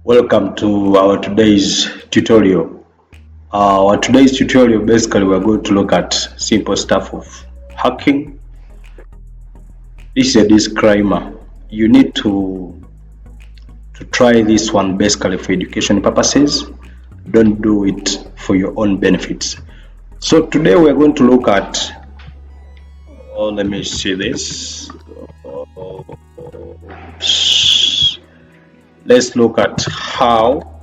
Welcome to our today's tutorial. Basically we're going to look at simple stuff of hacking. This is a disclaimer. You need to try this one basically for education purposes. Don't do it for your own benefits. So today we're going to look at let me see this. Let's look at how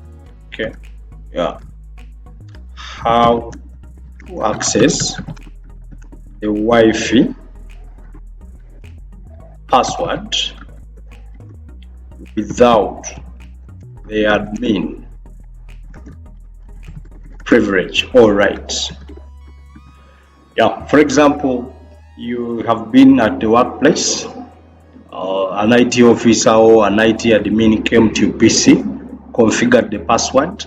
to access the Wi-Fi password without the admin privilege or rights. For example, you have been at the workplace, an IT officer or an IT admin came to your PC, configured the password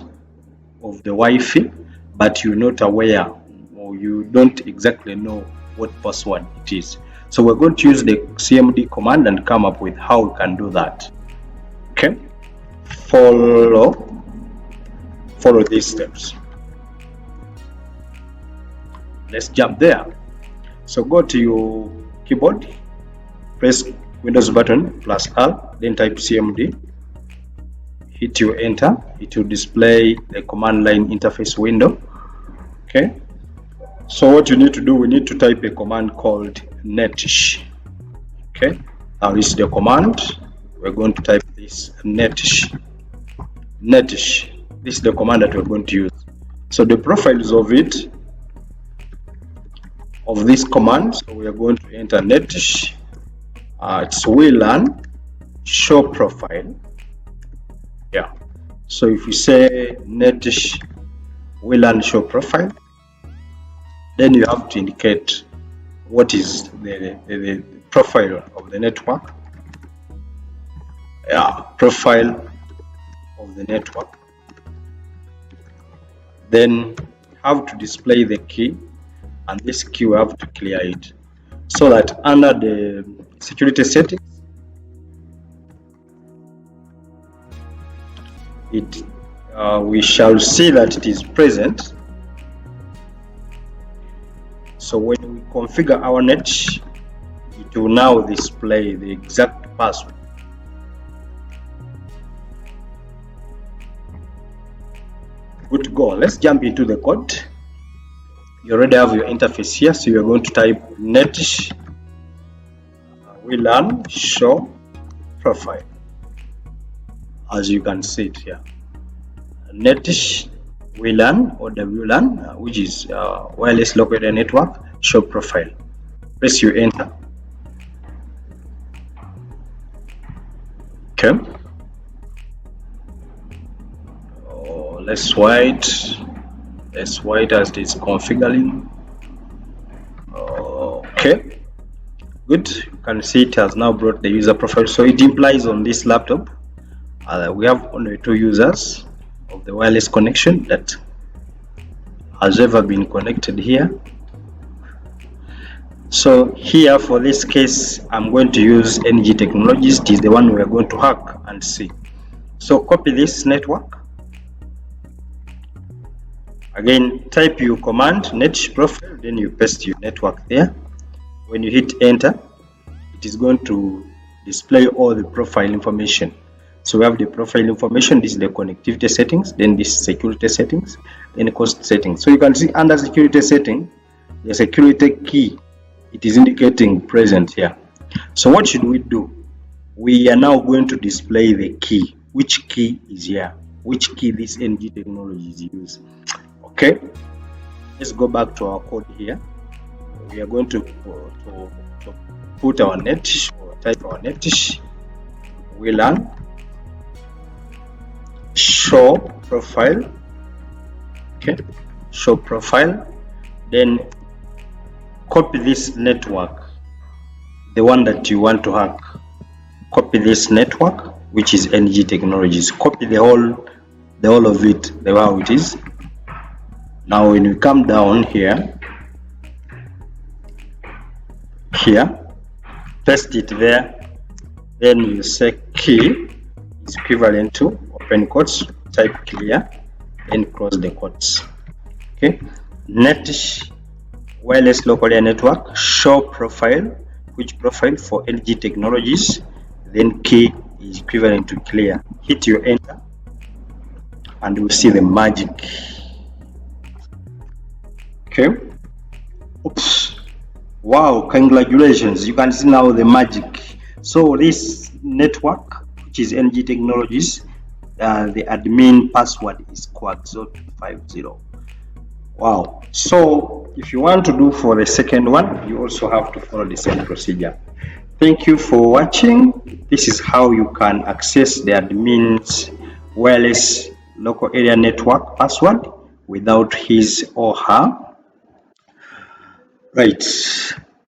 of the Wi-Fi, but you're not aware or you don't exactly know what password it is. So we're going to use the CMD command and come up with how we can do that. Okay, follow these steps. Let's jump there. So go to your keyboard, press Windows button plus R, then type CMD, hit your enter. It will display the command line interface window. Okay, so what you need to do, we need to type a command called netish. Okay, now this is the command. We're going to type this netish. This is the command that we're going to use. So the profiles of this command, so we are going to enter netish. It's WLAN show profile. So if we say netish WLAN show profile, then you have to indicate what is the profile of the network. Profile of the network. Then have to display the key, and this key we have to clear it, so that under the security settings we shall see that it is present. So when we configure our net, it will now display the exact password. Good to go. Let's jump into the code. You already have your interface here, so you're going to type netish WLAN show profile, as you can see it here. Netish WLAN or WLAN, which is wireless local area network show profile. Press your enter. Okay. Let's wait as it is configuring. Okay, good. You can see it has now brought the user profile. So it implies on this laptop we have only 2 users of the wireless connection that has ever been connected here. So here for this case I'm going to use NG Technologies. It is the one we are going to hack and see. So copy this network. Again, type your command netish profile, then you paste your network there. When you hit enter, it is going to display all the profile information. So we have the profile information, this is the connectivity settings, then this is security settings, then cost settings. So you can see under security setting, the security key, it is indicating present here. So what should we do? We are now going to display the key. Which key is here? Which key this NG Technologies use? Okay, let's go back to our code here. We are going to put our netish, or type our netish WLAN show profile. Okay, show profile. Then copy this network, the one that you want to hack. Copy this network, which is NG Technologies. Copy the whole of it, the way how it is. Now when you come down here, paste it there, then you say key is equivalent to open quotes, type clear, then close the quotes. Okay, net wireless local area network, show profile, which profile for LG technologies, then key is equivalent to clear. Hit your enter and you will see the magic. Okay, oops, wow, congratulations, you can see now the magic. So this network, which is LG technologies, the admin password is Quack0250. Wow. So if you want to do for the second one, you also have to follow the same procedure. Thank you for watching. This is how you can access the admin's wireless local area network password without his or her. Right.